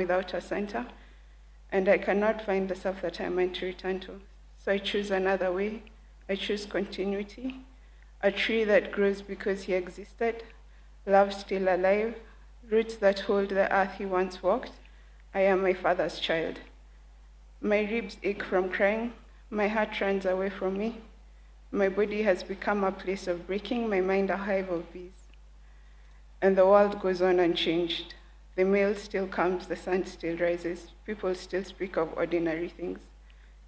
without a center, and I cannot find the self that I'm meant to return to. So I choose another way. I choose continuity, a tree that grows because he existed, love still alive, roots that hold the earth he once walked. I am my father's child. My ribs ache from crying, my heart runs away from me. My body has become a place of breaking, my mind a hive of bees. And the world goes on unchanged. The mail still comes, the sun still rises, people still speak of ordinary things.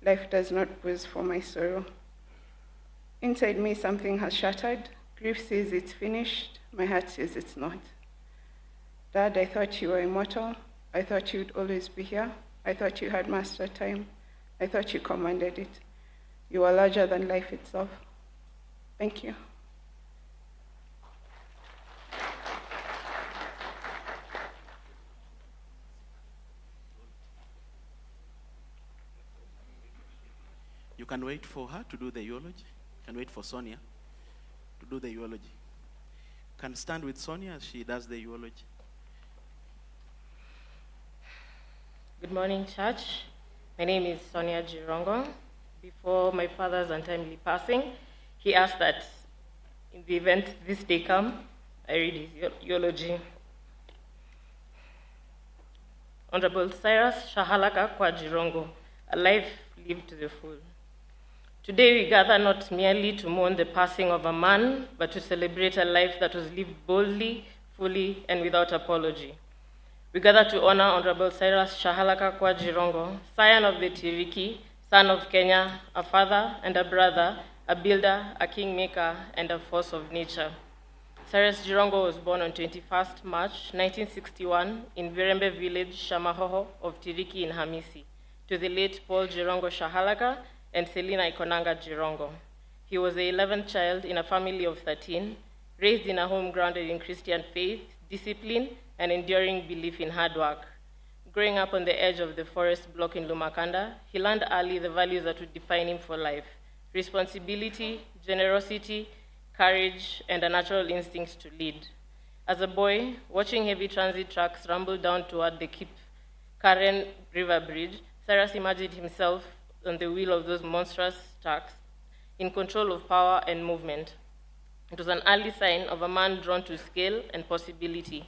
Life does not pause for my sorrow. Inside me, something has shattered. Grief says it's finished, my heart says it's not. Dad, I thought you were immortal. I thought you'd always be here. I thought you had mastered time. I thought you commanded it. You are larger than life itself. Thank you. You can wait for her to do the eulogy. You can wait for Sonia to do the eulogy. You can stand with Sonia as she does the eulogy. Good morning, church. My name is Cyrus Jirongo. Before my father's untimely passing, he asked that in the event this day come, I read his eulogy. Honorable Cyrus Jirongo, a life lived to the full. Today we gather not merely to mourn the passing of a man, but to celebrate a life that was lived boldly, fully, and without apology. We gather to honor Honorable Cyrus Jirongo, scion of the Tiriki, son of Kenya, a father and a brother, a builder, a kingmaker, and a force of nature. Cyrus Jirongo was born on 21st March 1961 in Virembe village, Shamahoho of Tiriki in Hamisi, to the late Paul Jirongo Shahalaka and Selina Ikonanga Jirongo. He was the 11th child in a family of 13, raised in a home grounded in Christian faith, discipline, and enduring belief in hard work. Growing up on the edge of the forest block in Lumakanda, he learned early the values that would define him for life: responsibility, generosity, courage, and a natural instinct to lead. As a boy, watching heavy transit trucks rumble down toward the Kip Karen River Bridge, Cyrus imagined himself on the wheel of those monstrous trucks, in control of power and movement. It was an early sign of a man drawn to scale and possibility.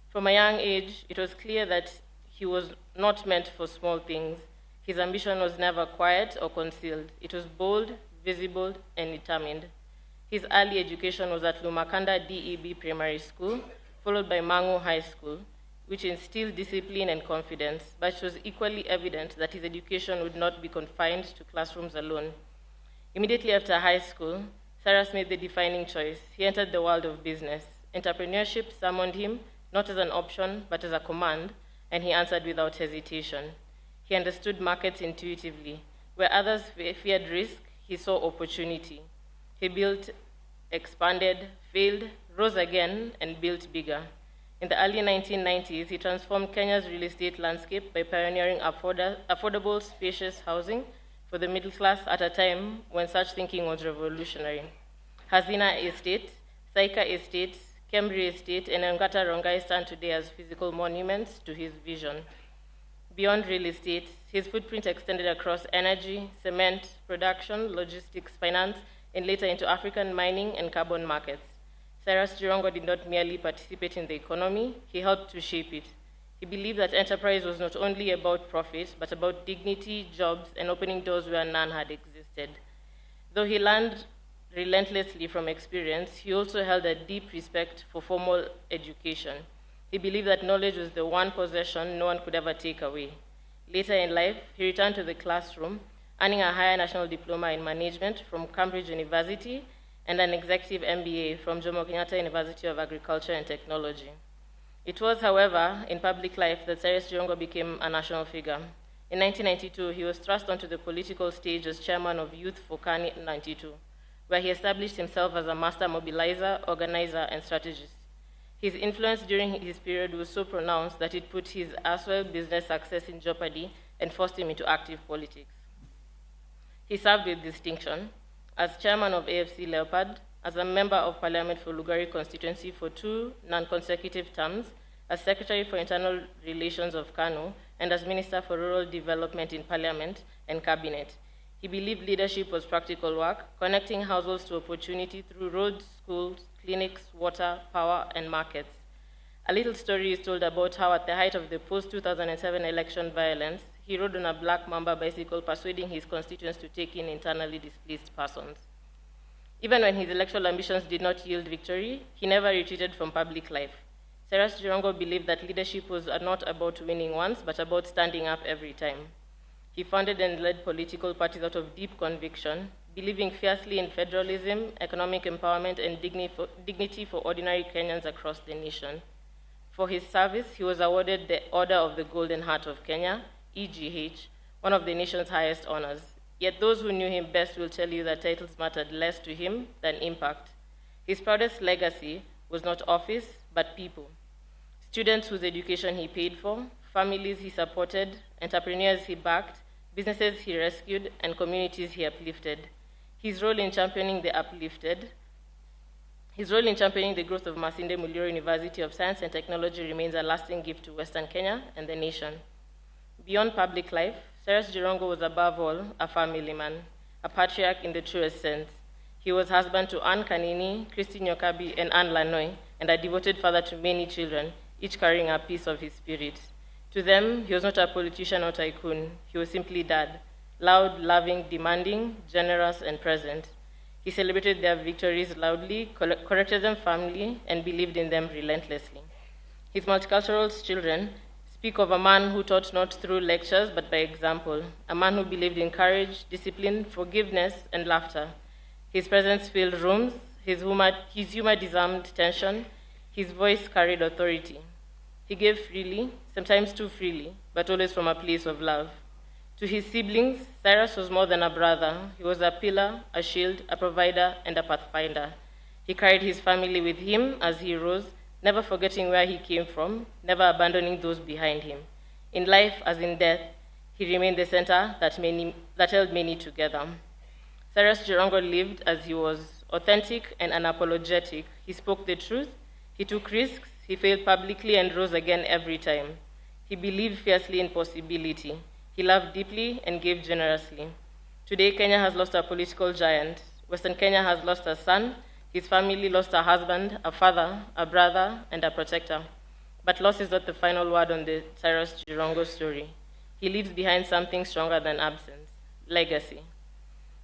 From a young age, it was clear that he was not meant for small things. His ambition was never quiet or concealed. It was bold, visible, and determined. His early education was at Lumakanda DEB Primary School, followed by Mangu High School, which instilled discipline and confidence, but it was equally evident that his education would not be confined to classrooms alone. Immediately after high school, Cyrus made the defining choice. He entered the world of business. Entrepreneurship summoned him, not as an option, but as a command, and he answered without hesitation. He understood markets intuitively. Where others feared risk, he saw opportunity. He built, expanded, failed, rose again, and built bigger. In the early 1990s, he transformed Kenya's real estate landscape by pioneering affordable, spacious housing for the middle class at a time when such thinking was revolutionary. Hazina Estate, Saika Estate, Kemri Estate, and Ngata Rongai stand today as physical monuments to his vision. Beyond real estate, his footprint extended across energy, cement, production, logistics, finance, and later into African mining and carbon markets. Cyrus Jirongo did not merely participate in the economy, he helped to shape it. He believed that enterprise was not only about profit, but about dignity, jobs, and opening doors where none had existed. Though he learned relentlessly from experience, he also held a deep respect for formal education. He believed that knowledge was the one possession no one could ever take away. Later in life, he returned to the classroom, earning a higher national diploma in management from Cambridge University and an executive MBA from Jomo Kenyatta University of Agriculture and Technology. It was, however, in public life that Cyrus Jirongo became a national figure. In 1992, he was thrust onto the political stage as chairman of Youth for Kani 92, where he established himself as a master mobilizer, organizer, and strategist. His influence during his period was so pronounced that it put his as well business success in jeopardy and forced him into active politics. He served with distinction as chairman of AFC Leopard, as a member of parliament for Lugari constituency for 2 non-consecutive terms, as Secretary for Internal Relations of KANU, and as Minister for Rural Development in Parliament and Cabinet. He believed leadership was practical work, connecting households to opportunity through roads, schools, clinics, water, power, and markets. A little story is told about how, at the height of the post-2007 election violence, he rode on a black mamba bicycle persuading his constituents to take in internally displaced persons. Even when his electoral ambitions did not yield victory, he never retreated from public life. Cyrus Jirongo believed that leadership was not about winning once, but about standing up every time. He founded and led political parties out of deep conviction, believing fiercely in federalism, economic empowerment, and dignity for ordinary Kenyans across the nation. For his service, he was awarded the Order of the Golden Heart of Kenya, EGH, one of the nation's highest honors. Yet those who knew him best will tell you that titles mattered less to him than impact. His proudest legacy was not office, but people. Students whose education he paid for, families he supported, entrepreneurs he backed, businesses he rescued, and communities he uplifted. His role in championing the growth of Masinde Muliro University of Science and Technology remains a lasting gift to Western Kenya and the nation. Beyond public life, Cyrus Jirongo was above all a family man, a patriarch in the truest sense. He was husband to Anne Kanini, Christy Nyokabi, and Anne Lanoi, and a devoted father to many children, each carrying a piece of his spirit. To them, he was not a politician or tycoon. He was simply dad, loud, loving, demanding, generous, and present. He celebrated their victories loudly, corrected them firmly, and believed in them relentlessly. His multicultural children speak of a man who taught not through lectures but by example, a man who believed in courage, discipline, forgiveness, and laughter. His presence filled rooms, his humor disarmed tension, his voice carried authority. He gave freely, sometimes too freely, but always from a place of love. To his siblings, Cyrus was more than a brother. He was a pillar, a shield, a provider, and a pathfinder. He carried his family with him as he rose, never forgetting where he came from, never abandoning those behind him. In life as in death, he remained the center that held many together. Cyrus Jirongo lived as he was, authentic and unapologetic. He spoke the truth, he took risks, he failed publicly and rose again every time. He believed fiercely in possibility. He loved deeply and gave generously. Today, Kenya has lost a political giant. Western Kenya has lost a son. His family lost a husband, a father, a brother, and a protector. But loss is not the final word on the Cyrus Jirongo story. He leaves behind something stronger than absence: legacy.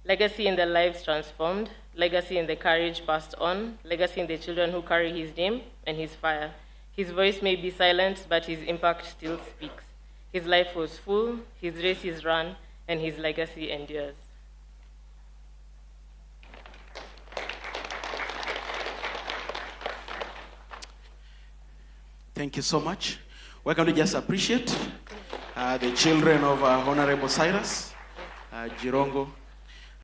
Legacy in the lives transformed, legacy in the courage passed on, legacy in the children who carry his name and his fire. His voice may be silent, but his impact still speaks. His life was full, his race is run, and his legacy endures. Thank you so much. Why can't we just appreciate the children of Honorable Cyrus Jirongo